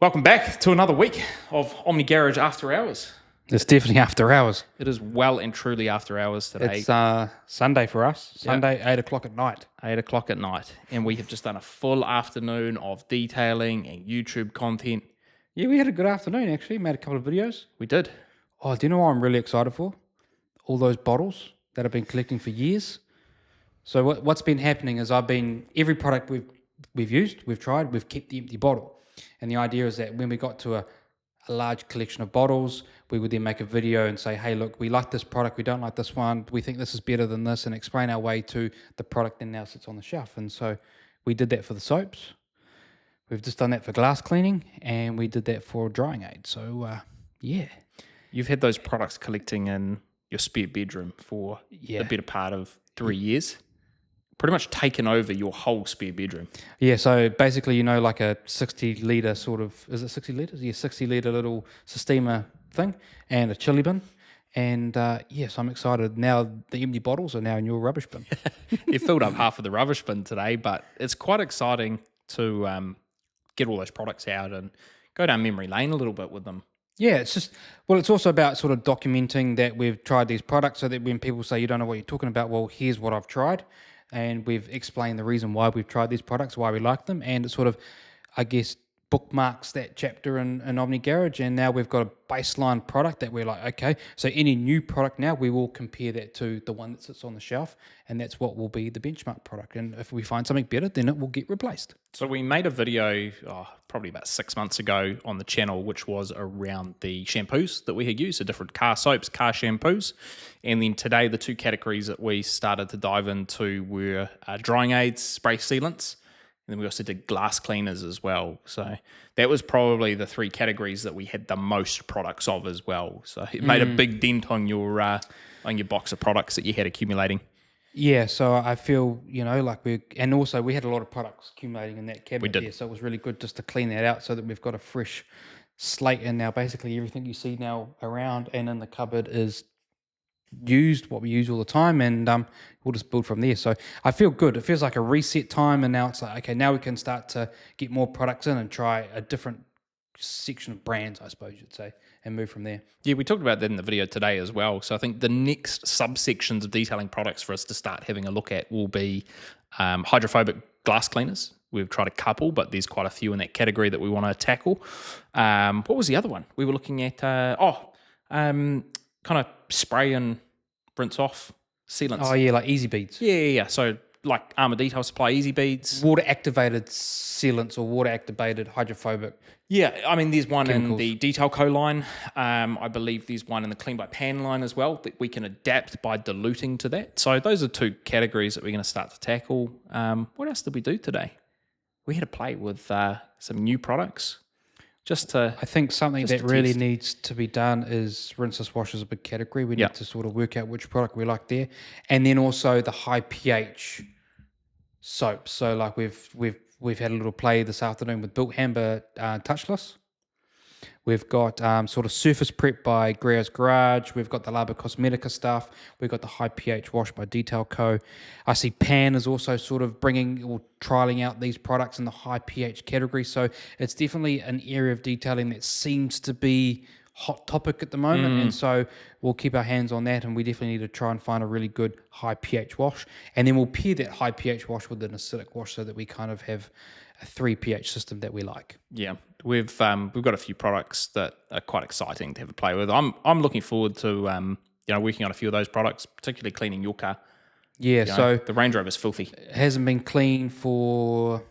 Welcome back to another week of Omni Garage After Hours. It's definitely after hours. It is well and truly after hours today. It's Sunday for us. Sunday, 8 o'clock at night. 8 o'clock at night. And we have just done a full afternoon of detailing and YouTube content. Yeah, we had a good afternoon, actually. Made a couple of videos. We did. Oh, do you know what I'm really excited for? All those bottles that I've been collecting for years. So what's been happening is every product we've used, we've tried, we've kept the empty bottle. And the idea is that when we got to a large collection of bottles, we would then make a video and say, hey, look, we like this product, we don't like this one, we think this is better than this, and explain our way to the product that now sits on the shelf. And so we did that for the soaps. We've just done that for glass cleaning, and we did that for drying aid. So, yeah. You've had those products collecting in your spare bedroom for the better part of 3 years. Pretty much taken over your whole spare bedroom. Yeah, so basically, like a 60-litre sort of, is it 60 litres? Yeah, 60-litre little Sistema thing and a chili bin. And yes, I'm excited. Now the empty bottles are now in your rubbish bin. You filled up half of the rubbish bin today, but it's quite exciting to get all those products out and go down memory lane a little bit with them. Yeah, it's also about sort of documenting that we've tried these products so that when people say you don't know what you're talking about, well, here's what I've tried. And we've explained the reason why we've tried these products, why we like them, and it sort of, I guess, bookmarks that chapter in Omni Garage. And now we've got a baseline product that we're like, okay, so any new product now, we will compare that to the one that sits on the shelf, and that's what will be the benchmark product. And if we find something better, then it will get replaced. So we made a video probably about 6 months ago on the channel, which was around the shampoos that we had used, the different car soaps, car shampoos. And then today, the two categories that we started to dive into were drying aids, spray sealants, and then we also did glass cleaners as well. So that was probably the three categories that we had the most products of as well. So it made a big dent on your box of products that you had accumulating. Yeah, so I feel, like and also we had a lot of products accumulating in that cabinet there, so it was really good just to clean that out so that we've got a fresh slate. And now basically everything you see now around and in the cupboard is used, what we use all the time, and we'll just build from there. So I feel good. It feels like a reset time, and now it's like, okay, now we can start to get more products in and try a different section of brands, I suppose you'd say, and move from there. Yeah, we talked about that in the video today as well. So I think the next subsections of detailing products for us to start having a look at will be hydrophobic glass cleaners. We've tried a couple, but there's quite a few in that category that we want to tackle. What was the other one? We were looking at, kind of spray and rinse off sealants. Oh, yeah, like easy beads. Yeah. So like Armour Detail Supply easy beads. Water-activated sealants or water-activated hydrophobic. Yeah, I mean, there's one chemicals. in the Detail Co line. I believe there's one in the Clean by Pan line as well that we can adapt by diluting to that. So those are two categories that we're going to start to tackle. What else did we do today? We had a play with some new products. I think something that really needs to be done is rinseless wash is a big category. We need to sort of work out which product we like there, and then also the high pH soaps. So like we've had a little play this afternoon with Built Hamber Touchless. We've got sort of Surface Prep by Greer's Garage. We've got the Laba Cosmetica stuff. We've got the High pH Wash by Detail Co. I see Pan is also sort of bringing or trialing out these products in the high pH category. So it's definitely an area of detailing that seems to be hot topic at the moment. And so we'll keep our hands on that, and we definitely need to try and find a really good high pH wash. And then we'll pair that high pH wash with an acidic wash so that we kind of have a 3 pH system that we like. Yeah, we've got a few products that are quite exciting to have a play with. I'm looking forward to working on a few of those products, particularly cleaning your car. Yeah, so the Range Rover is filthy. It hasn't been clean for,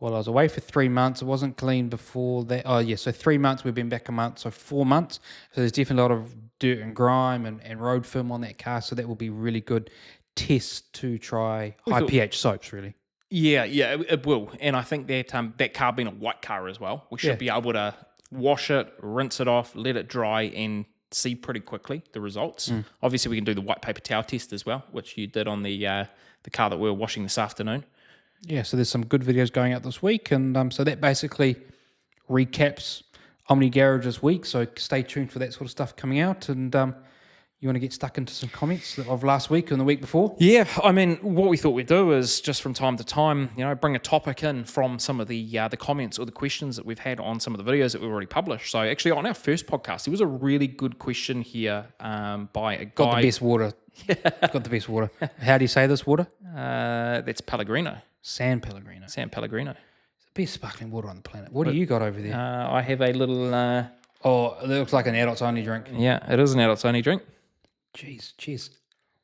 well, I was away for 3 months. It wasn't clean before that. Oh yeah, so 3 months. We've been back a month, so 4 months. So there's definitely a lot of dirt and grime and road film on that car. So that will be really good test to try high pH soaps, really. Yeah, it will. And I think that that car being a white car as well, we should be able to wash it, rinse it off, let it dry, and see pretty quickly the results. Obviously, we can do the white paper towel test as well, which you did on the car that we were washing this afternoon. Yeah, so there's some good videos going out this week. And so that basically recaps Omni Garage's week. So stay tuned for that sort of stuff coming out. And You want to get stuck into some comments of last week and the week before? Yeah, I mean, what we thought we'd do is just from time to time, bring a topic in from some of the comments or the questions that we've had on some of the videos that we've already published. So actually, on our first podcast, there was a really good question here by a guy. Got the best water. Got the best water. How do you say this water? That's Pellegrino. San Pellegrino. San Pellegrino. It's the best sparkling water on the planet. What do you got over there? I have a little... oh, it looks like an adults only drink. Yeah, it is an adults only drink. Jeez, cheers.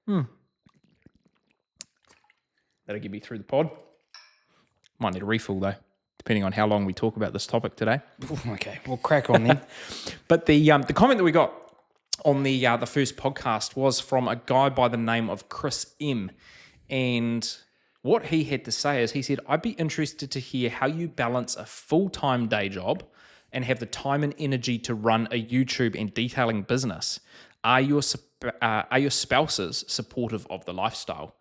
That'll get me through the pod. Might need a refill though, depending on how long we talk about this topic today. Okay, we'll crack on then. But the comment that we got on the first podcast was from a guy by the name of Chris M. And what he had to say is, he said, "I'd be interested to hear how you balance a full-time day job and have the time and energy to run a YouTube and detailing business. Are your spouses supportive of the lifestyle?"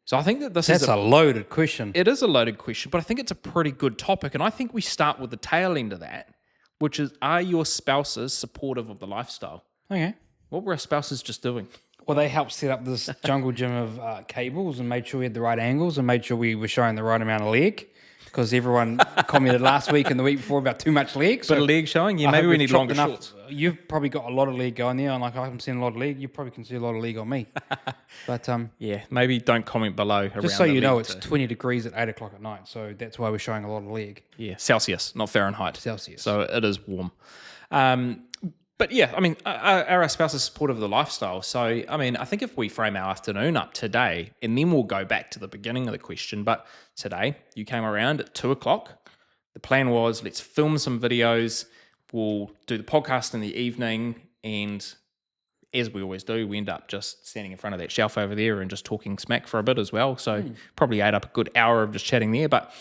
So I think that that's a loaded question. It is a loaded question, but I think it's a pretty good topic. And I think we start with the tail end of that, which is, are your spouses supportive of the lifestyle? Okay. What were our spouses just doing? Well, they helped set up this jungle gym of cables and made sure we had the right angles and made sure we were showing the right amount of leg, because everyone commented last week and the week before about too much leg. But a leg showing? Yeah, maybe we need longer shorts. You've probably got a lot of leg going there, and like I haven't seen a lot of leg. You probably can see a lot of leg on me. But yeah, maybe don't comment below. Just so you know, it's 20 degrees at 8 o'clock at night, so that's why we're showing a lot of leg. Yeah, Celsius, not Fahrenheit. Celsius. So it is warm. But yeah, I mean, are our spouses supportive of the lifestyle? So, I mean, I think if we frame our afternoon up today, and then we'll go back to the beginning of the question, but today you came around at 2 o'clock. The plan was, let's film some videos. We'll do the podcast in the evening. And as we always do, we end up just standing in front of that shelf over there and just talking smack for a bit as well. So probably ate up a good hour of just chatting there. But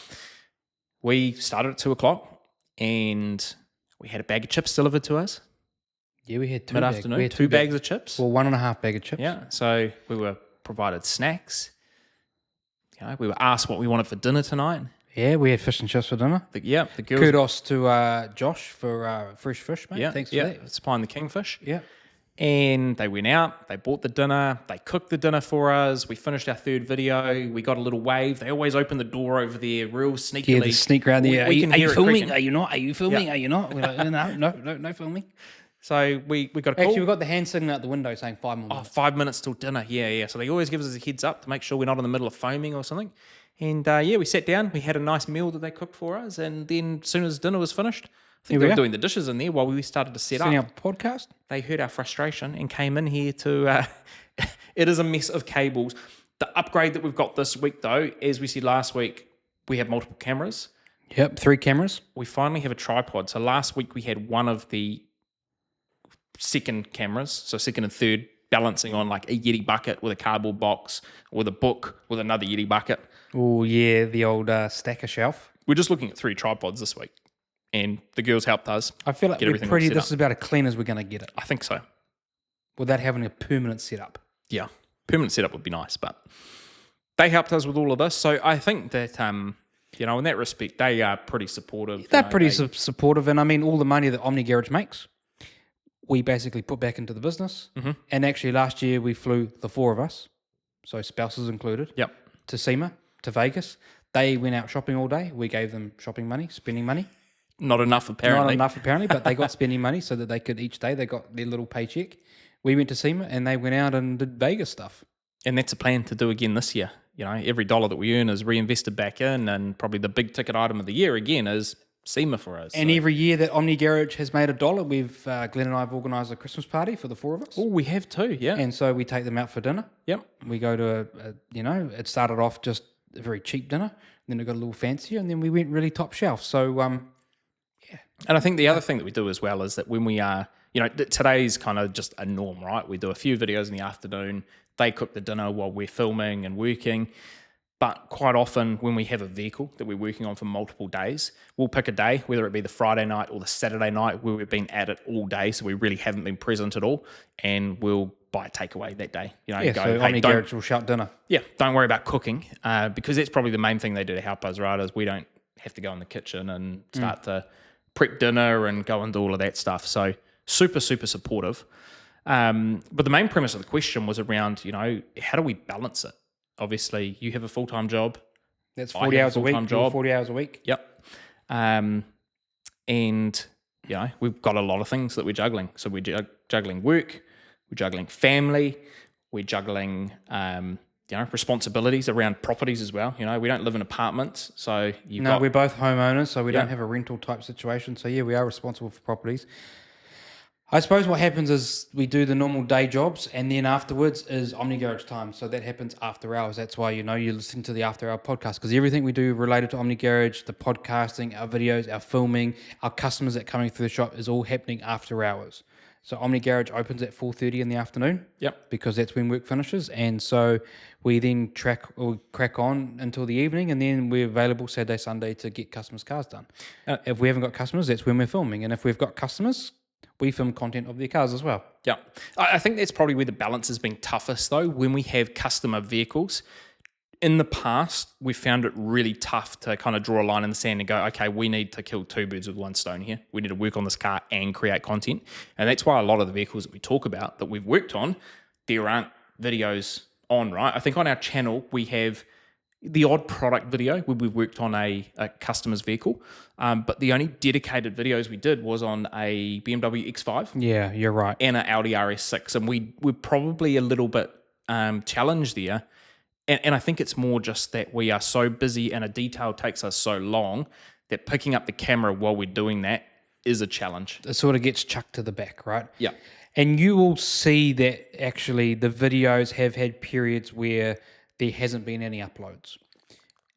we started at 2 o'clock and we had a bag of chips delivered to us. Yeah, we had mid-afternoon, two bags of chips. Well, 1.5 bag of chips. Yeah, so we were provided snacks. We were asked what we wanted for dinner tonight. Yeah, we had fish and chips for dinner. The girls. Kudos to Josh for fresh fish, mate. Yeah, thanks for that. Supplying the kingfish. Yeah. And they went out, they bought the dinner, they cooked the dinner for us. We finished our third video. We got a little wave. They always open the door over there real sneakily. Yeah, they sneak around there. Are you filming? Creaking. Are you not? Are you filming? Are you not? We're like, no filming. So we got a call. Actually, we got the hand signal out the window saying 5 more minutes. 5 minutes till dinner. Yeah. So they always give us a heads up to make sure we're not in the middle of foaming or something. And we sat down. We had a nice meal that they cooked for us. And then as soon as dinner was finished, I think they were doing the dishes in there while we started to setting up the podcast. They heard our frustration and came in here to... it is a mess of cables. The upgrade that we've got this week, though, as we said last week, we have multiple cameras. Yep, 3 cameras. We finally have a tripod. So last week we had one of the second cameras, so second and third, balancing on like a Yeti bucket with a cardboard box, with a book, with another Yeti bucket. Oh, yeah, the old stacker shelf. We're just looking at 3 tripods this week, and the girls helped us. I feel like we're pretty, this is about as clean as we're going to get it. I think so. Without having a permanent setup. Yeah, permanent setup would be nice, but they helped us with all of this. So I think that, in that respect, they are pretty supportive. They're pretty supportive, and I mean, all the money that Omni Garage makes, we basically put back into the business. Mm-hmm. And actually last year we flew the 4 of us, so spouses included, to SEMA, to Vegas. They went out shopping all day. We gave them shopping money, spending money. Not enough apparently, but they got spending money so that they could, each day they got their little paycheck. We went to SEMA and they went out and did Vegas stuff. And that's a plan to do again this year. Every dollar that we earn is reinvested back in, and probably the big ticket item of the year again is SEMA for us. And every year that Omni Garage has made $1, we've Glenn and I have organised a Christmas party for the 4 of us. Oh, we have too, yeah. And so we take them out for dinner. Yep. We go to it started off just a very cheap dinner, then it got a little fancier, and then we went really top shelf. So, yeah. And I think the other thing that we do as well is that when we are, today's kind of just a norm, right? We do a few videos in the afternoon. They cook the dinner while we're filming and working. But quite often when we have a vehicle that we're working on for multiple days, we'll pick a day, whether it be the Friday night or the Saturday night, where we've been at it all day, so we really haven't been present at all, and we'll buy a takeaway that day. So Omni Garage will shout dinner. Yeah, don't worry about cooking, because that's probably the main thing they do to help us, right, is we don't have to go in the kitchen and start to prep dinner and go and do all of that stuff. So super, super supportive. But the main premise of the question was around, how do we balance it? Obviously, you have a full-time job. That's 40 hours a week. Full-time job. 40 hours a week. Yep. And we've got a lot of things that we're juggling. So we're juggling work, we're juggling family, we're juggling responsibilities around properties as well. We don't live in apartments, so we're both homeowners, so we don't have a rental type situation. So we are responsible for properties. I suppose what happens is we do the normal day jobs, and then afterwards is Omni Garage time. So that happens after hours. That's why you listen to the after hour podcast, because everything we do related to Omni Garage, the podcasting, our videos, our filming, our customers that coming through the shop is all happening after hours. So Omni Garage opens at 4:30 in the afternoon. Yep. Because that's when work finishes, and so we then crack on until the evening, and then we're available Saturday, Sunday to get customers' cars done. If we haven't got customers, that's when we're filming, and if we've got customers, we film content of their cars as well. Yeah. I think that's probably where the balance has been toughest, though, when we have customer vehicles. In the past, we found it really tough to kind of draw a line in the sand and go, okay, we need to kill two birds with one stone here. We need to work on this car and create content. And that's why a lot of the vehicles that we talk about that we've worked on, there aren't videos on, right? I think on our channel, we have the odd product video where we've worked on a customer's vehicle, but the only dedicated videos we did was on a BMW X5. Yeah, you're right. And an Audi RS6, and we're probably a little bit challenged there. And I think it's more just that we are so busy and a detail takes us so long that picking up the camera while we're doing that is a challenge. It sort of gets chucked to the back, right? Yeah. And you will see that actually the videos have had periods where there hasn't been any uploads.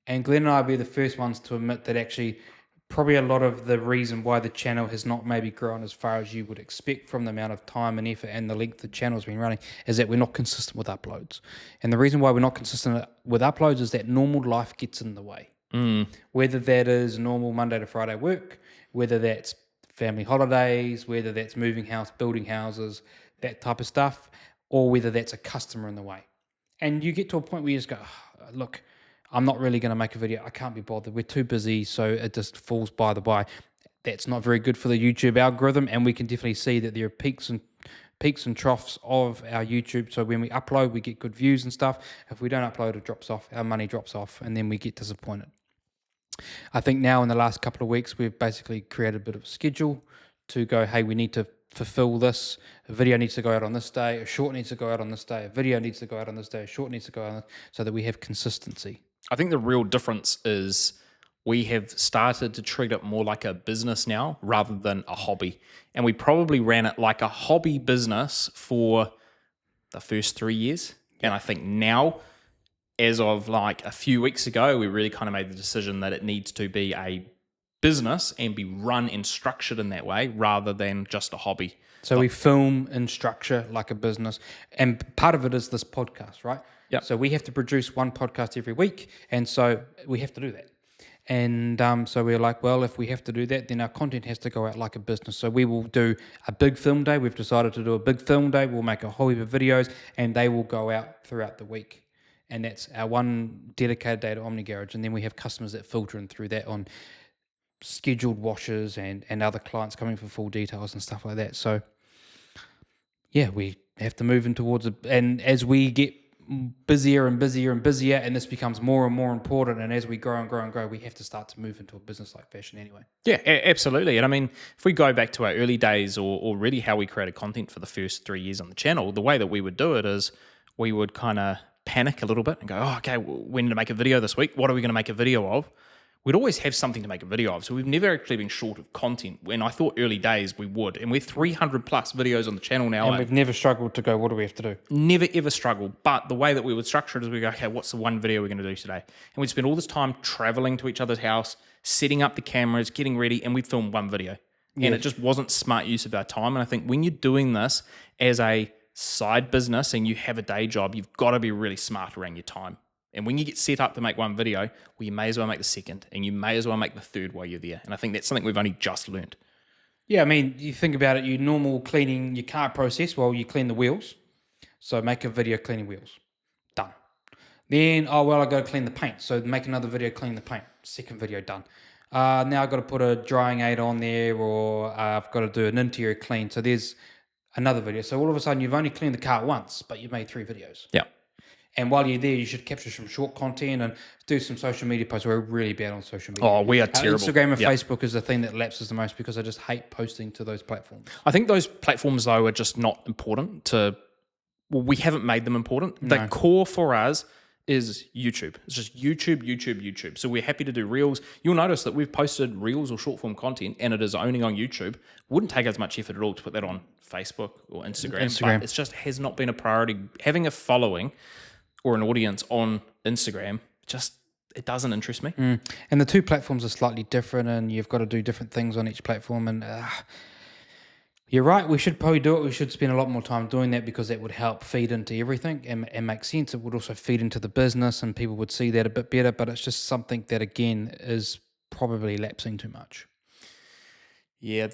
And Glenn and I will be the first ones to admit that actually probably a lot of the reason why the channel has not maybe grown as far as you would expect from the amount of time and effort and the length the channel's been running is that we're not consistent with uploads. And the reason why we're not consistent with uploads is that normal life gets in the way. Whether that is normal Monday to Friday work, whether that's family holidays, whether that's moving house, building houses, that type of stuff, or whether that's a customer in the way. And you get to a point where you just go, look, I'm not really going to make a video. I can't be bothered. We're too busy, so it just falls by the by. That's not very good for the YouTube algorithm, and we can definitely see that there are peaks and troughs of our YouTube. So when we upload, we get good views and stuff. If we don't upload, it drops off. Our money drops off, and then we get disappointed. I think now in the last couple of weeks, we've basically created a bit of a schedule to go, hey, we need to fulfill this. A video needs to go out on this day. A short needs to go out on this day. A video needs to go out on this day. A short needs to go out on this, so that we have consistency. I think the real difference is we have started to treat it more like a business now rather than a hobby. And we probably ran it like a hobby business for the first 3 years. And I think now, as of like a few weeks ago, we really kind of made the decision that it needs to be a business and be run and structured in that way rather than just a hobby. So we film and structure like a business. And part of it is this podcast, right? Yep. So we have to produce one podcast every week. And so we have to do that. And so we're like, well, if we have to do that, then our content has to go out like a business. So we will do a big film day. We've decided to do a big film day. We'll make a whole heap of videos and they will go out throughout the week. And that's our one dedicated day to Omni Garage. And then we have customers that filter in through that on scheduled washes and other clients coming for full details and stuff like that. So yeah, we have to move in towards it. And as we get busier and busier and busier, and this becomes more and more important, and as we grow and grow and grow, we have to start to move into a business-like fashion anyway. Yeah, absolutely. And I mean, if we go back to our early days or really how we created content for the first 3 years on the channel, the way that we would do it is we would kind of panic a little bit and go, oh, okay, we need to make a video this week. What are we going to make a video of? We'd always have something to make a video of. So we've never actually been short of content. When I thought early days we would. And we're 300 plus videos on the channel now. And we've never struggled to go, what do we have to do? Never ever struggled. But the way that we would structure it is we go, okay, what's the one video we're going to do today? And we'd spend all this time traveling to each other's house, setting up the cameras, getting ready, and we'd film one video. Yeah. And it just wasn't smart use of our time. And I think when you're doing this as a side business and you have a day job, you've got to be really smart around your time. And when you get set up to make one video, well, you may as well make the second, and you may as well make the third while you're there. And I think that's something we've only just learned. Yeah, I mean, you think about it, you normal cleaning your car process while you clean the wheels. So make a video cleaning wheels. Done. Then, I got to clean the paint. So make another video cleaning the paint. Second video done. Now I've got to put a drying aid on there, or I've got to do an interior clean. So there's another video. So all of a sudden you've only cleaned the car once, but you've made 3 videos. Yeah. And while you're there, you should capture some short content and do some social media posts. We're really bad on social media. Oh, we are terrible. Instagram and Facebook is the thing that lapses the most because I just hate posting to those platforms. I think those platforms, though, are just not important to... Well, we haven't made them important. No. The core for us is YouTube. It's just YouTube, YouTube, YouTube. So we're happy to do Reels. You'll notice that we've posted Reels or short-form content, and it is only on YouTube. Wouldn't take as much effort at all to put that on Facebook or Instagram. But it just has not been a priority. Having a following or an audience on Instagram, it doesn't interest me. And the 2 platforms are slightly different, and you've got to do different things on each platform. And you're right, we should probably do it. We should spend a lot more time doing that because that would help feed into everything and make sense. It would also feed into the business and people would see that a bit better, but it's just something that, again, is probably lapsing too much. Yeah,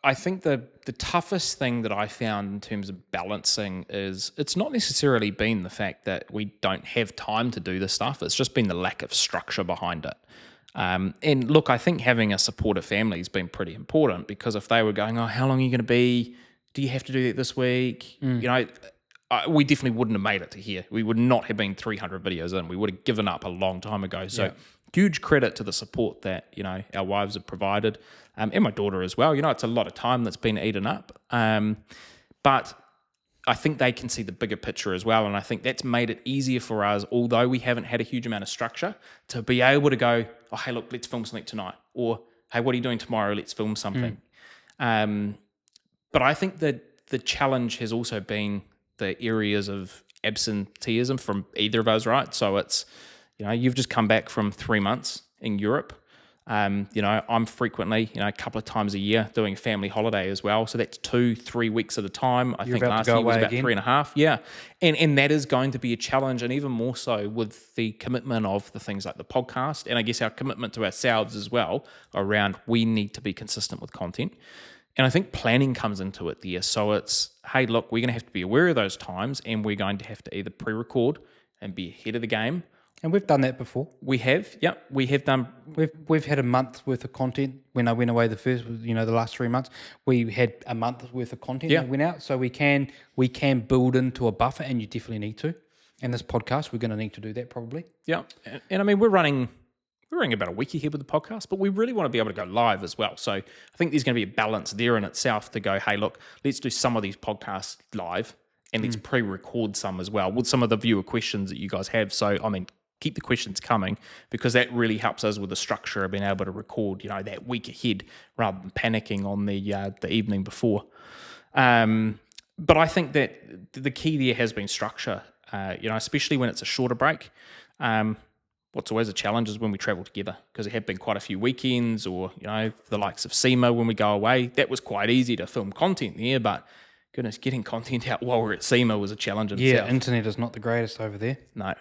I think the toughest thing that I found in terms of balancing is it's not necessarily been the fact that we don't have time to do this stuff. It's just been the lack of structure behind it. And look, I think having a supportive family has been pretty important because if they were going, oh, how long are you going to be? Do you have to do that this week? You know, we definitely wouldn't have made it to here. We would not have been 300 videos in. We would have given up a long time ago. So huge credit to the support that, you know, our wives have provided, and my daughter as well. You know, it's a lot of time that's been eaten up. But I think they can see the bigger picture as well. And I think that's made it easier for us, although we haven't had a huge amount of structure, to be able to go, oh, hey, look, let's film something tonight. Or, hey, what are you doing tomorrow? Let's film something. But I think that the challenge has also been the areas of absenteeism from either of us, right? So it's, you know, you've just come back from 3 months in Europe. You know, I'm frequently, you know, a couple of times a year doing a family holiday as well. So that's 2-3 weeks at a time. I think last year was about 3.5. Yeah. And that is going to be a challenge, and even more so with the commitment of the things like the podcast. And I guess our commitment to ourselves as well around we need to be consistent with content. And I think planning comes into it there. So it's, hey, look, we're going to have to be aware of those times, and we're going to have to either pre-record and be ahead of the game. And we've done that before. We have, yeah. We have done. We've had a month worth of content. When I went away the last 3 months, we had a month worth of content that went out. So we can build into a buffer, and you definitely need to. And this podcast, we're going to need to do that probably. Yeah, and I mean we're running about a week ahead with the podcast, but we really want to be able to go live as well. So I think there's going to be a balance there in itself to go, hey, look, let's do some of these podcasts live, and let's pre-record some as well with some of the viewer questions that you guys have. So I mean, keep the questions coming because that really helps us with the structure of being able to record, you know, that week ahead rather than panicking on the evening before. But I think that the key there has been structure, you know, especially when it's a shorter break. What's always a challenge is when we travel together because there have been quite a few weekends or, you know, the likes of SEMA when we go away. That was quite easy to film content there, but goodness, getting content out while we're at SEMA was a challenge in itself. Yeah, internet is not the greatest over there. No.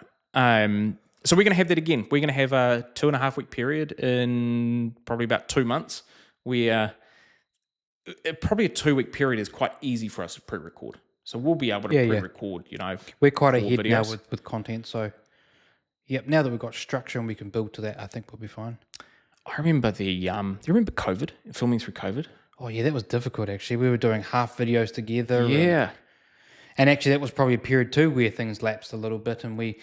So we're going to have that again. We're going to have a 2.5 week period in probably about 2 months where probably a 2 week period is quite easy for us to pre-record. So we'll be able to pre-record, you know. We're quite ahead videos now with content. So, yep, now that we've got structure and we can build to that, I think we'll be fine. I remember do you remember COVID, filming through COVID? Oh, yeah, that was difficult, actually. We were doing half videos together. Yeah. And actually, that was probably a period too where things lapsed a little bit and we...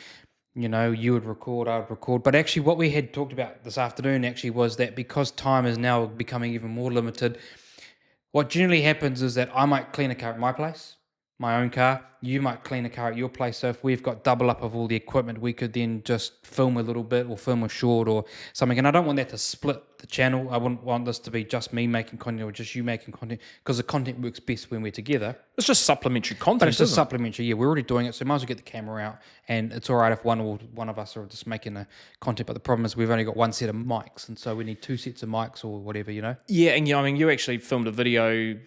You know, you would record, I would record. But actually what we had talked about this afternoon actually was that because time is now becoming even more limited, what generally happens is that I might clean a car at my place, my own car. You might clean a car at your place. So if we've got double up of all the equipment, we could then just film a little bit or film a short or something. And I don't want that to split the channel. I wouldn't want this to be just me making content or just you making content because the content works best when we're together. It's just supplementary content. But it's just supplementary. Yeah, we're already doing it, so might as well get the camera out. And it's all right if one of us are just making a content. But the problem is we've only got one set of mics, and so we need 2 sets of mics or whatever, you know. Yeah, and I mean, you actually filmed a video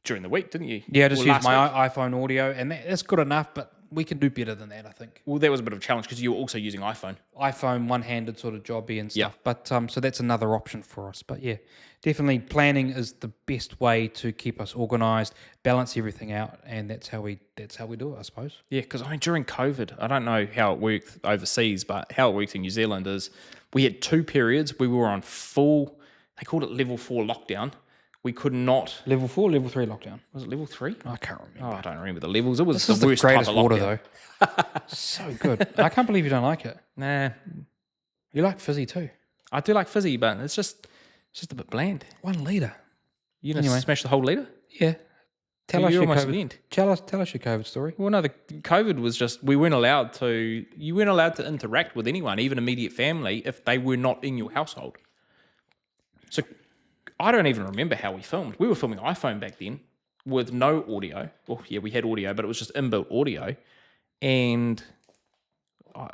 during the week, didn't you? Yeah, I just used my iPhone audio, and that's good enough. But we can do better than that, I think. Well, that was a bit of a challenge because you were also using iPhone, one-handed sort of jobby and stuff. Yep. But so that's another option for us. But yeah, definitely planning is the best way to keep us organised, balance everything out, and that's how we do it, I suppose. Yeah, because I mean during COVID, I don't know how it worked overseas, but how it worked in New Zealand is we had 2 periods. We were on full, they called it level 4 lockdown, we could not. Level 4, level 3 lockdown. Was it level 3? I can't remember. Oh, I don't remember the levels. It was This is the worst the greatest type of water, lockdown. though. So good. I can't believe you don't like it. Nah, You like fizzy too. I do like fizzy, but it's just a bit bland. 1 litre. You gonna smash the whole liter? Yeah. Tell us You're your almost at the COVID. end. Tell us your COVID story. Well, no, the COVID was just you weren't allowed to interact with anyone, even immediate family, if they were not in your household. So I don't even remember how we filmed. We were filming iPhone back then with no audio. Well, yeah, we had audio, but it was just inbuilt audio. And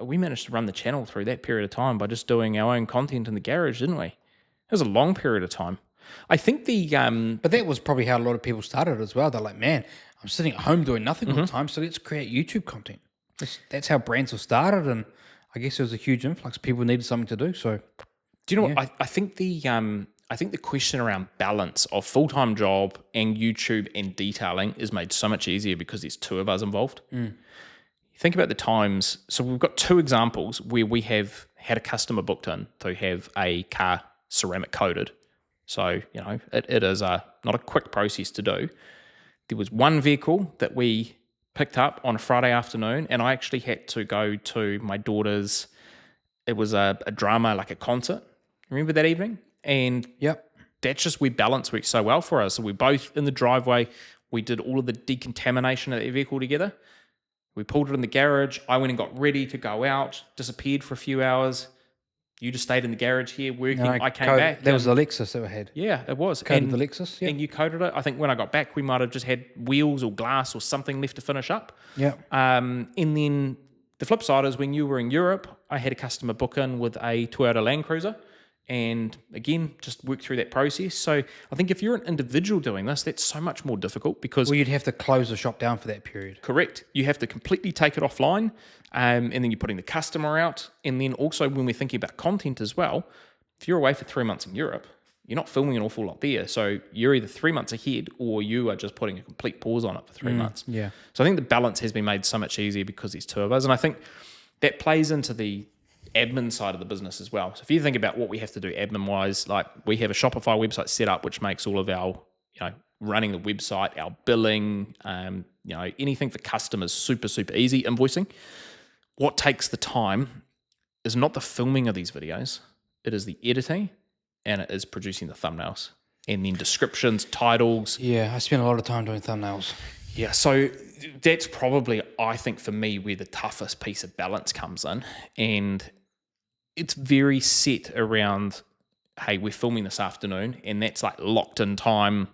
we managed to run the channel through that period of time by just doing our own content in the garage, didn't we? It was a long period of time. I think But that was probably how a lot of people started as well. They're like, man, I'm sitting at home doing nothing all the time, so let's create YouTube content. That's how brands were started, and I guess there was a huge influx. People needed something to do. So, do you know what? I think the question around balance of full-time job and YouTube and detailing is made so much easier because there's 2 of us involved. Think about the times. So we've got 2 examples where we have had a customer booked in to have a car ceramic coated. So, it is not a quick process to do. There was 1 vehicle that we picked up on a Friday afternoon, and I actually had to go to my daughter's, it was a drama, like a concert. Remember that evening? And that's just where balance works so well for us. So we're both in the driveway. We did all of the decontamination of the vehicle together. We pulled it in the garage. I went and got ready to go out, disappeared for a few hours. You just stayed in the garage here working. I came back. There was a Lexus that we had. Yeah, it was. Coated the Lexus, yeah. And you coated it. I think when I got back, we might have just had wheels or glass or something left to finish up. Yeah. And then the flip side is when you were in Europe, I had a customer book in with a Toyota Land Cruiser. And again, just work through that process. So I think if you're an individual doing this, that's so much more difficult because... Well, you'd have to close the shop down for that period. Correct. You have to completely take it offline, and then you're putting the customer out. And then also when we're thinking about content as well, if you're away for 3 months in Europe, you're not filming an awful lot there. So you're either 3 months ahead or you are just putting a complete pause on it for 3 months. Yeah. So I think the balance has been made so much easier because there's 2 of us. And I think that plays into the admin side of the business as well. So if you think about what we have to do admin wise, like we have a Shopify website set up, which makes all of our, running the website, our billing, anything for customers super, super easy, invoicing. What takes the time is not the filming of these videos. It is the editing and it is producing the thumbnails and then descriptions, titles. Yeah, I spend a lot of time doing thumbnails. Yeah, so that's probably, I think, for me, where the toughest piece of balance comes in. And it's very set around, hey, we're filming this afternoon, and that's like locked in time.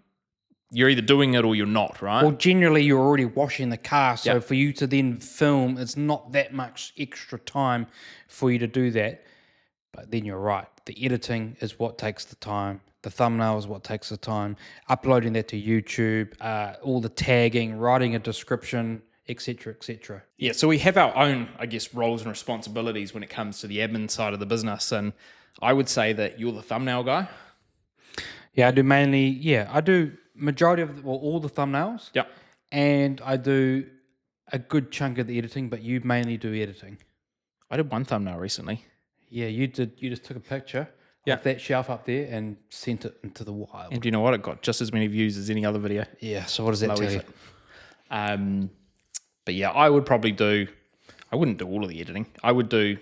You're either doing it or you're not, right? Well, generally, you're already washing the car, so for you to then film, it's not that much extra time for you to do that. But then you're right. The editing is what takes the time. The thumbnail is what takes the time. Uploading that to YouTube, all the tagging, writing a description, etc., etc. Yeah, so we have our own, I guess, roles and responsibilities when it comes to the admin side of the business. And I would say that you're the thumbnail guy. Yeah, I do mainly, I do majority of, all the thumbnails. Yep. And I do a good chunk of the editing, but you mainly do editing. I did 1 thumbnail recently. Yeah, you did. You just took a picture of that shelf up there and sent it into the wild. And do you know what? It got just as many views as any other video. Yeah, so what does that tell you? But yeah, I wouldn't do all of the editing. I would do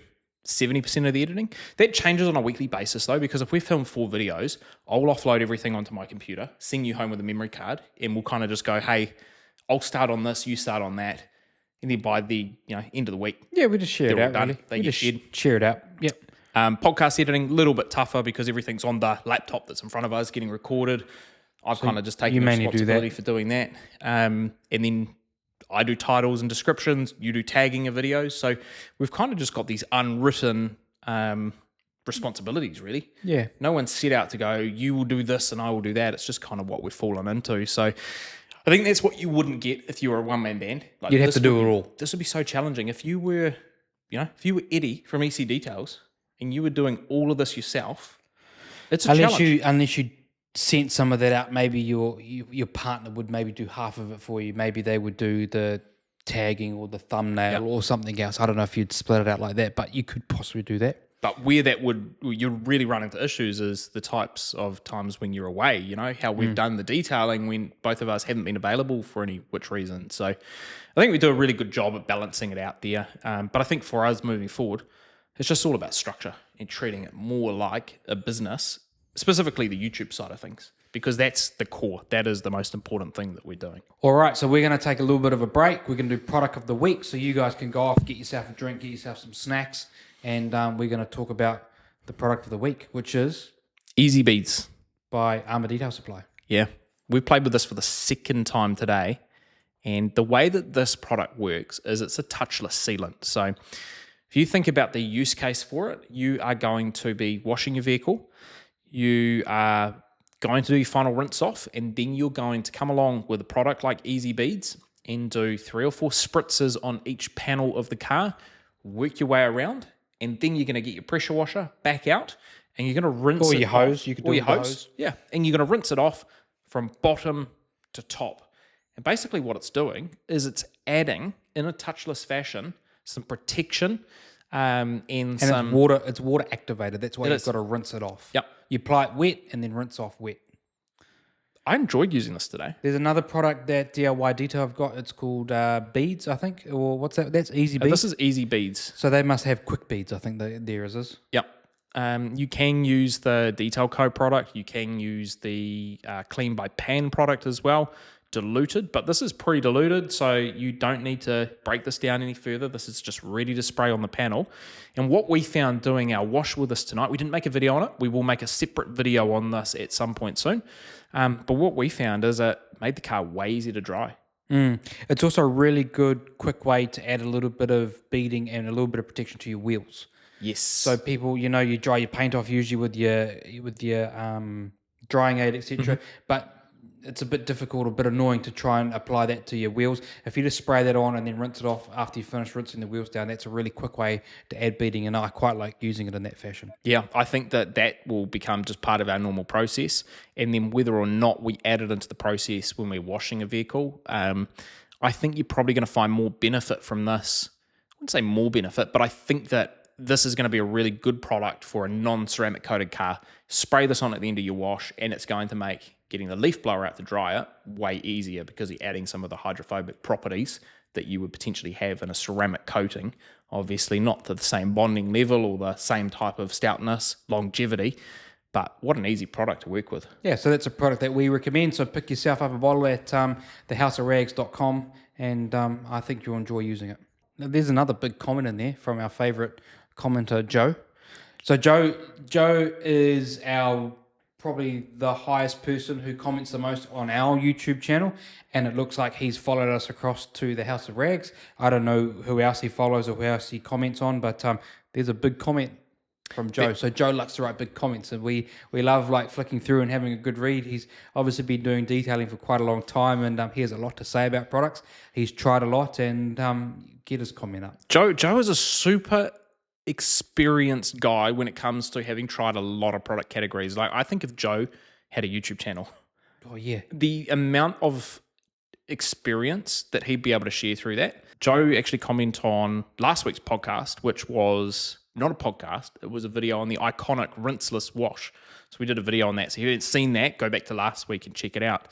70% of the editing. That changes on a weekly basis though, because if we film 4 videos, I'll offload everything onto my computer, send you home with a memory card, and we'll kind of just go, hey, I'll start on this, you start on that. And then by the end of the week, we just share it out. Done. Really. They We get just shared. share it out. Yep. Podcast editing, a little bit tougher because everything's on the laptop that's in front of us getting recorded. I've kind of just taken the responsibility for doing that. And then I do titles and descriptions. You do tagging of videos. So we've kind of just got these unwritten responsibilities, really. Yeah. No one's set out to go, you will do this and I will do that. It's just kind of what we've fallen into. So I think that's what you wouldn't get if you were a one-man band. Like, you'd have to do it all. This would be so challenging. If you were, Eddie from EC Details and you were doing all of this yourself, it's a challenge. Unless you sent some of that out, maybe your partner would maybe do half of it for you. Maybe they would do the tagging or the thumbnail or something else. I don't know if you'd split it out like that, but you could possibly do that. But where you're really run into issues is the types of times when you're away, you know, how we've done the detailing when both of us haven't been available for any which reason. So I think we do a really good job at balancing it out there. But I think for us moving forward, it's just all about structure and treating it more like a business, specifically the YouTube side of things, because that's the core. That is the most important thing that we're doing. All right, so we're going to take a little bit of a break. We're going to do product of the week, so you guys can go off, get yourself a drink, get yourself some snacks, and we're going to talk about the product of the week, which is Easy Beads by Armour Detail Supply. Yeah, we played with this for the second time today, and the way that this product works is it's a touchless sealant. So if you think about the use case for it, you are going to be washing your vehicle, you are going to do your final rinse off, and then you're going to come along with a product like Easy Beads and do 3 or 4 spritzes on each panel of the car, work your way around, and then you're going to get your pressure washer back out, and you're going to rinse or it your hose. off, You could or do your hose. Yeah, and you're going to rinse it off from bottom to top. And basically what it's doing is it's adding, in a touchless fashion, some protection and some... It's water activated. That's why you've got to rinse it off. Yep. You apply it wet and then rinse off wet. I enjoyed using this today. There's another product that DIY Detail have got. It's called Beads, I think. Or what's that? That's Easy Beads. This is Easy Beads. So they must have quick beads, I think theirs is. Yep. You can use the Detail Co product. You can use the Clean by Pan product as well, diluted. But this is pre-diluted, so you don't need to break this down any further. This is just ready to spray on the panel. And what we found doing our wash with this tonight, we didn't make a video on it. We will make a separate video on this at some point soon. But what we found is it made the car way easier to dry. It's also a really good, quick way to add a little bit of beading and a little bit of protection to your wheels. Yes. So people, you know, you dry your paint off usually with your drying aid, etc. But it's a bit difficult, a bit annoying to try and apply that to your wheels. If you just spray that on and then rinse it off after you finish rinsing the wheels down, that's a really quick way to add beading, and I quite like using it in that fashion. Yeah, I think that will become just part of our normal process, and then whether or not we add it into the process when we're washing a vehicle, I think you're probably going to find more benefit from this. I wouldn't say more benefit, but I think that this is going to be a really good product for a non-ceramic coated car. Spray this on at the end of your wash, and it's going to make getting the leaf blower out to dry it way easier because you're adding some of the hydrophobic properties that you would potentially have in a ceramic coating. Obviously not to the same bonding level or the same type of stoutness, longevity, but what an easy product to work with. Yeah, so that's a product that we recommend. So pick yourself up a bottle at thehouseofrags.com, and I think you'll enjoy using it. Now, there's another big comment in there from our favourite commenter, Joe. So Joe is probably the highest person who comments the most on our YouTube channel, and it looks like he's followed us across to the House of Rags. I don't know who else he follows or who else he comments on, but there's a big comment from Joe. So Joe likes to write big comments, and we love like flicking through and having a good read. He's obviously been doing detailing for quite a long time, and he has a lot to say about products. He's tried a lot, and get his comment up. Joe is a super experienced guy when it comes to having tried a lot of product categories. Like, I think if Joe had a YouTube channel, oh yeah, the amount of experience that he'd be able to share through that. Joe actually commented on last week's podcast, which was not a podcast, it was a video on the iconic rinseless wash. So we did a video on that. So if you haven't seen that, go back to last week and check it out.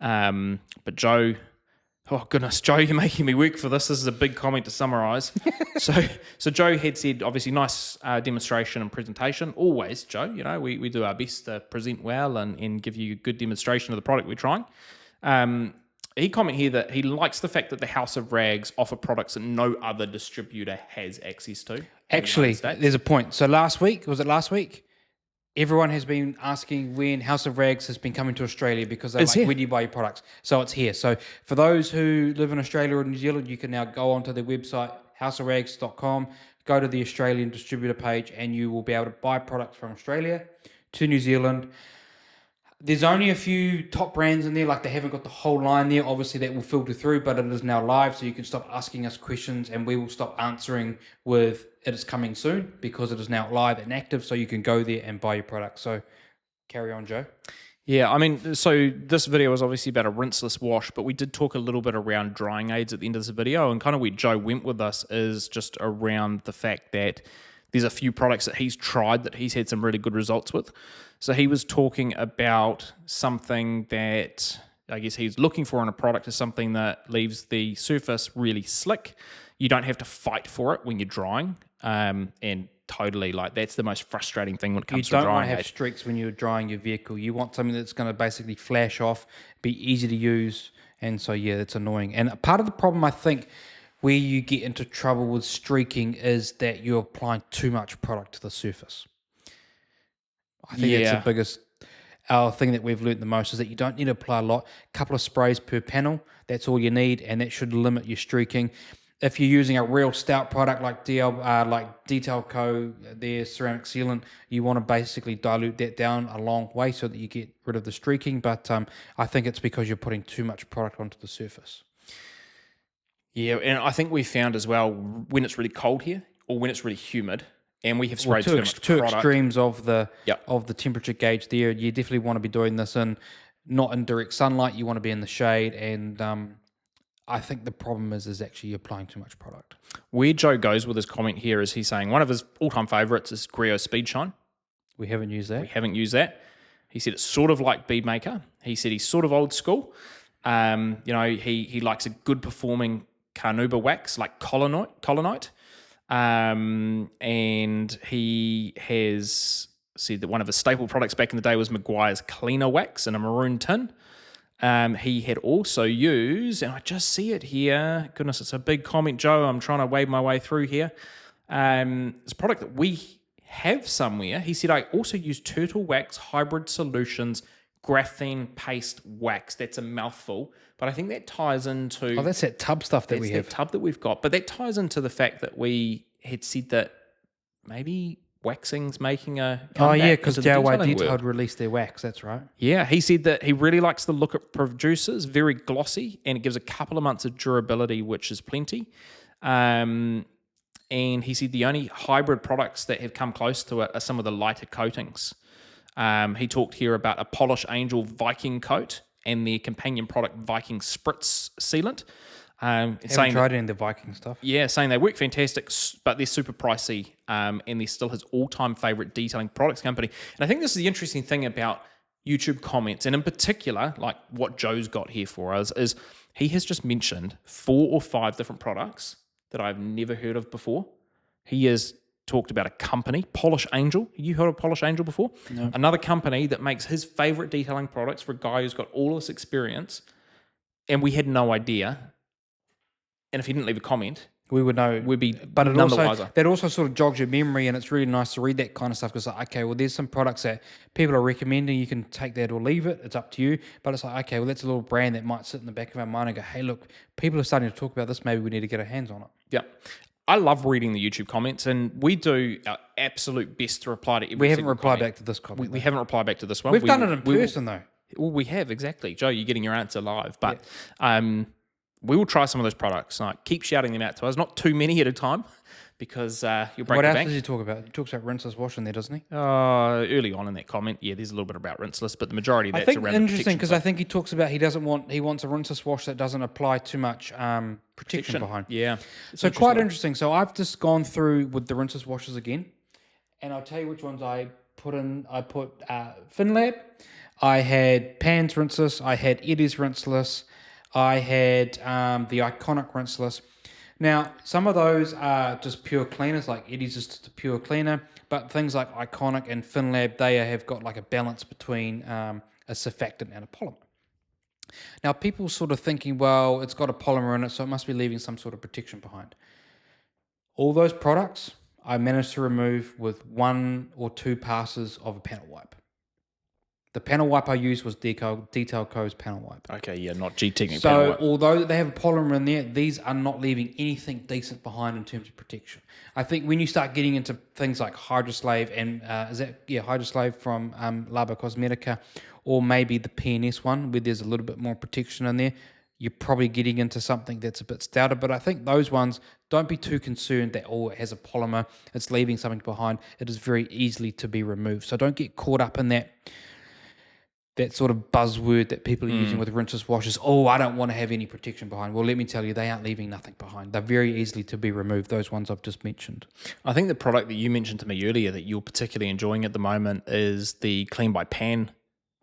But Joe, oh goodness, Joe, you're making me work for this. This is a big comment to summarize. So Joe had said, obviously, nice demonstration and presentation. Always, Joe, you know, we do our best to present well and give you a good demonstration of the product we're trying. He commented here that he likes the fact that the House of Rags offer products that no other distributor has access to. Actually, there's a point. So last week, everyone has been asking when House of Rags has been coming to Australia because they're like, where do you buy your products? So it's here. So for those who live in Australia or New Zealand, you can now go onto their website, houseofrags.com, go to the Australian distributor page, and you will be able to buy products from Australia to New Zealand. There's only a few top brands in there, like they haven't got the whole line there. Obviously, that will filter through, but it is now live, so you can stop asking us questions, and we will stop answering with it is coming soon because it is now live and active, so you can go there and buy your product. So carry on, Joe. Yeah, I mean, so this video was obviously about a rinseless wash, but we did talk a little bit around drying aids at the end of this video, and kind of where Joe went with us is just around the fact that there's a few products that he's tried that he's had some really good results with. So he was talking about something that I guess he's looking for in a product is something that leaves the surface really slick. You don't have to fight for it when you're drying. And totally, like, that's the most frustrating thing when it comes to drying. You don't want to have streaks when you're drying your vehicle. You want something that's going to basically flash off, be easy to use. And so, yeah, that's annoying. And part of the problem, I think, where you get into trouble with streaking is that you're applying too much product to the surface. I think that's the biggest thing that we've learned the most, is that you don't need to apply a lot. A couple of sprays per panel, that's all you need, and that should limit your streaking. If you're using a real stout product like Detail Co, their ceramic sealant, you want to basically dilute that down a long way so that you get rid of the streaking. But I think it's because you're putting too much product onto the surface. Yeah, and I think we found as well, when it's really cold here or when it's really humid, and we have sprayed too much two product. Extremes of the temperature gauge there. You definitely want to be doing this not in direct sunlight. You want to be in the shade, and I think the problem is actually applying too much product. Where Joe goes with his comment here is he's saying one of his all-time favourites is Griot Speed Shine. We haven't used that. He said it's sort of like Bead Maker. He said he's sort of old school. He likes a good performing carnauba wax like Colonite. And he has said that one of his staple products back in the day was Maguire's Cleaner Wax in a maroon tin. He had also used, and I just see it here. Goodness, it's a big comment, Joe. I'm trying to wade my way through here. It's a product that we have somewhere. He said, I also use Turtle Wax Hybrid Solutions Graphene Paste Wax. That's a mouthful, but I think that ties into... Oh, that's that tub stuff that we have. That tub that we've got. But that ties into the fact that we had said that maybe waxing's making a comeback. Oh, yeah, because DIY detailing Detailed released their wax. That's right. Yeah, he said that he really likes the look it produces, very glossy, and it gives a couple of months of durability, which is plenty. And he said the only hybrid products that have come close to it are some of the lighter coatings. He talked here about a Polish Angel Viking coat and their companion product Viking Spritz Sealant. Haven't tried any of the Viking stuff. Yeah, saying they work fantastic, but they're super pricey, and they're still his all-time favorite detailing products company. And I think this is the interesting thing about YouTube comments, and in particular, like what Joe's got here for us, is he has just mentioned 4 or 5 different products that I've never heard of before. He has talked about a company, Polish Angel. You heard of Polish Angel before? No. Another company that makes his favorite detailing products for a guy who's got all this experience, and we had no idea. And if he didn't leave a comment, we would know. We'd be but none the wiser. That also sort of jogs your memory, and it's really nice to read that kind of stuff because, like, okay, well, there's some products that people are recommending. You can take that or leave it. It's up to you. But it's like, okay, well, that's a little brand that might sit in the back of our mind and go, hey, look, people are starting to talk about this. Maybe we need to get our hands on it. Yeah. I love reading the YouTube comments, and we do our absolute best to reply to every We haven't replied comment. back to this comment. We haven't replied back to this one. We've done it in person, though. Well, we have, exactly. Joe, you're getting your answer live. But we will try some of those products. Like, keep shouting them out to us. Not too many at a time, because you'll break the bank. What else does he talk about? He talks about rinseless wash in there, doesn't he? Early on in that comment, yeah, there's a little bit about rinseless, but the majority of that's around interesting because I think he talks about he wants a rinseless wash that doesn't apply too much protection behind. Yeah. So quite interesting. So I've just gone through with the rinseless washes again, and I'll tell you which ones I put in. I put FinLab. I had Pan's rinseless. I had Eddie's rinseless. I had the Iconic rinseless. Now, some of those are just pure cleaners, like Eddie's just a pure cleaner, but things like Iconic and FinLab, they have got like a balance between a surfactant and a polymer. Now, people sort of thinking, well, it's got a polymer in it, so it must be leaving some sort of protection behind. All those products I managed to remove with 1 or 2 passes of a panel wipe. The panel wipe I used was Detail Co's panel wipe. Okay, yeah, not G-Technic panel wipe. So, although they have a polymer in there, these are not leaving anything decent behind in terms of protection. I think when you start getting into things like Hydroslave and, Hydroslave from Labo Cosmetica, or maybe the PNS one, where there's a little bit more protection in there, you're probably getting into something that's a bit stouter. But I think those ones, don't be too concerned that, it has a polymer, it's leaving something behind. It is very easily to be removed. So don't get caught up in that that sort of buzzword that people are using with rinseless washers. Oh, I don't want to have any protection behind. Well, let me tell you, they aren't leaving nothing behind. They're very easily to be removed, those ones I've just mentioned. I think the product that you mentioned to me earlier that you're particularly enjoying at the moment is the Clean by Pan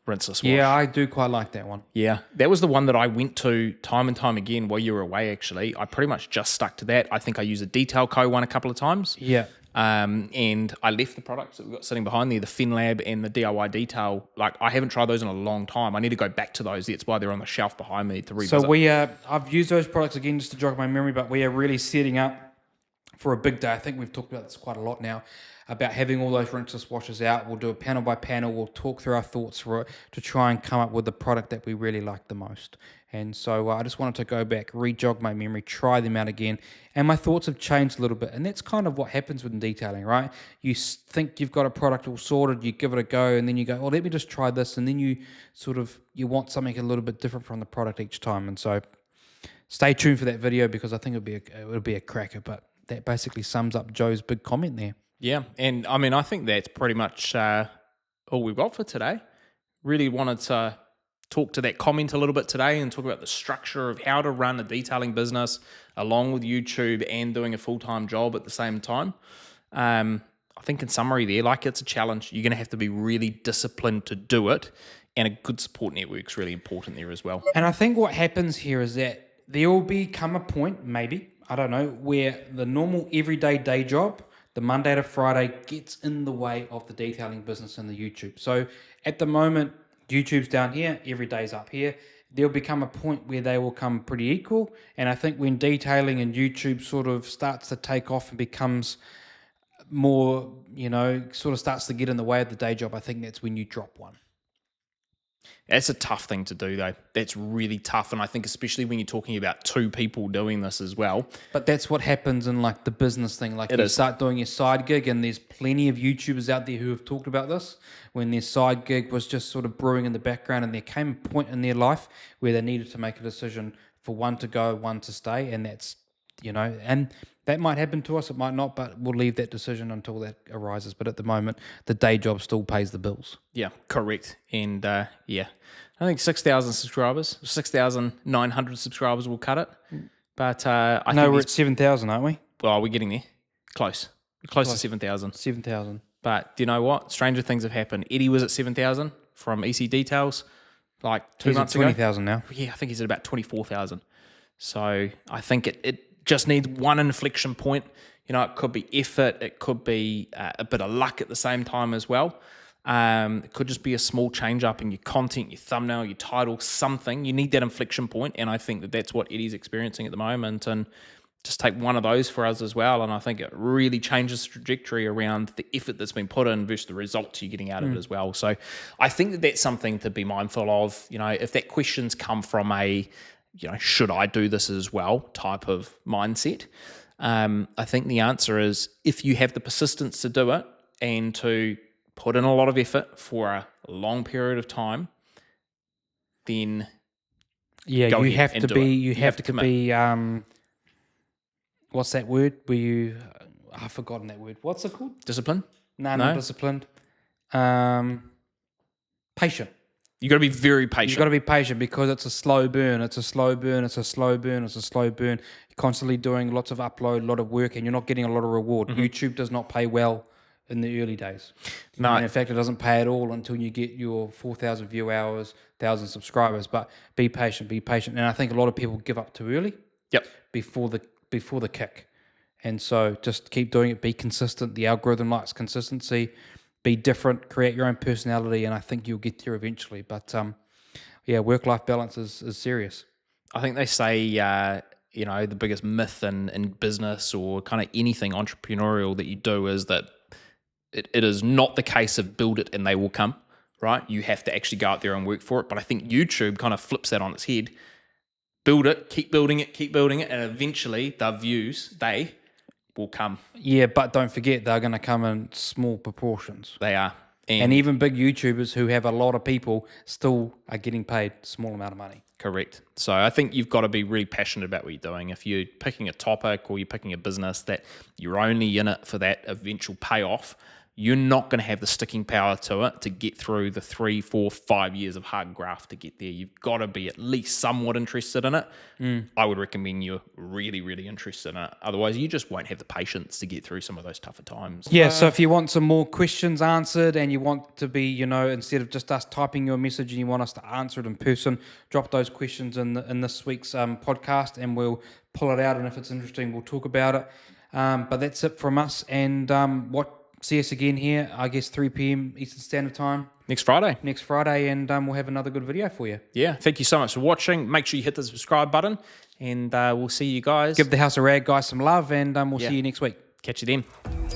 rinseless wash. Yeah, I do quite like that one. Yeah, that was the one that I went to time and time again while you were away, actually. I pretty much just stuck to that. I think I used a Detail Co. one a couple of times. Yeah. And I left the products that we've got sitting behind there, the FinLab and the DIY Detail. Like, I haven't tried those in a long time. I need to go back to those. That's why they're on the shelf behind me to revisit. So I've used those products again just to jog my memory, but we are really setting up for a big day. I think we've talked about this quite a lot now, about having all those rinseless washes out. We'll do a panel by panel. We'll talk through our thoughts for it to try and come up with the product that we really like the most. And so I just wanted to go back, re-jog my memory, try them out again. And my thoughts have changed a little bit. And that's kind of what happens with detailing, right? You think you've got a product all sorted, you give it a go, and then you go, oh, let me just try this. And then you you want something a little bit different from the product each time. And so stay tuned for that video because I think it'll be a cracker. But that basically sums up Joe's big comment there. Yeah, and I mean, I think that's pretty much all we've got for today. Really wanted to talk to that comment a little bit today and talk about the structure of how to run a detailing business along with YouTube and doing a full-time job at the same time. I think in summary there, like, it's a challenge. You're going to have to be really disciplined to do it, and a good support network is really important there as well. And I think what happens here is that there will become a point, maybe, I don't know, where the normal everyday day job, the Monday to Friday, gets in the way of the detailing business and the YouTube. So at the moment, YouTube's down here, every day's up here. There'll become a point where they will come pretty equal. And I think when detailing and YouTube sort of starts to take off and becomes more, sort of starts to get in the way of the day job, I think that's when you drop one. That's a tough thing to do, though. That's really tough. And I think especially when you're talking about two people doing this as well. But that's what happens in like the business thing. Like you start doing your side gig, and there's plenty of YouTubers out there who have talked about this, when their side gig was just sort of brewing in the background, and there came a point in their life where they needed to make a decision for one to go, one to stay. And that's, and that might happen to us, it might not, but we'll leave that decision until that arises. But at the moment, the day job still pays the bills. Yeah, correct. And yeah, I think 6,000 subscribers, 6,900 subscribers will cut it. But I think we're at 7,000, aren't we? Well, we're getting there. Close. We're close to 7,000. 7,000. But do you know what? Stranger things have happened. Eddie was at 7,000 from EC Details like 2 months ago. 20,000 now. Yeah, I think he's at about 24,000. So I think it just needs one inflection point. It could be effort. It could be a bit of luck at the same time as well. It could just be a small change up in your content, your thumbnail, your title, something. You need that inflection point, and I think that's what Eddie's experiencing at the moment. And just take one of those for us as well, and I think it really changes the trajectory around the effort that's been put in versus the results you're getting out of it as well. So I think that's something to be mindful of. If that question's come from a should I do this as well type of mindset, I think the answer is if you have the persistence to do it and to put in a lot of effort for a long period of time, then you have to be what's that word? I've forgotten that word. What's it called? Discipline? No, not disciplined. Patient. You got to be very patient. You got to be patient because it's a slow burn. It's a slow burn. It's a slow burn. It's a slow burn. You're constantly doing lots of upload, a lot of work, and you're not getting a lot of reward. Mm-hmm. YouTube does not pay well in the early days. No. And in fact, it doesn't pay at all until you get your 4,000 view hours, 1,000 subscribers. But be patient. And I think a lot of people give up too early. Yep. Before the kick. And so just keep doing it. Be consistent. The algorithm likes consistency. Be different, create your own personality, and I think you'll get there eventually. But work-life balance is serious. I think they say, the biggest myth in business or kind of anything entrepreneurial that you do is that it is not the case of build it and they will come, right? You have to actually go out there and work for it. But I think YouTube kind of flips that on its head. Build it, keep building it, and eventually the views, they will come. Yeah, but don't forget, they're going to come in small proportions. They are. And even big YouTubers who have a lot of people still are getting paid a small amount of money. Correct. So I think you've got to be really passionate about what you're doing. If you're picking a topic or you're picking a business that you're only in it for that eventual payoff, you're not going to have the sticking power to it to get through the 3, 4, 5 years of hard graft to get there. You've got to be at least somewhat interested in it. I would recommend you're really, really interested in it. Otherwise, you just won't have the patience to get through some of those tougher times. Yeah, so if you want some more questions answered and you want to be, instead of just us typing your message and you want us to answer it in person, drop those questions in this week's podcast and we'll pull it out. And if it's interesting, we'll talk about it. But that's it from us. And see us again here, I guess 3 p.m. Eastern Standard Time. Next Friday. And we'll have another good video for you. Yeah, thank you so much for watching. Make sure you hit the subscribe button, and we'll see you guys. Give the House of Rag guys some love, and we'll see you next week. Catch you then.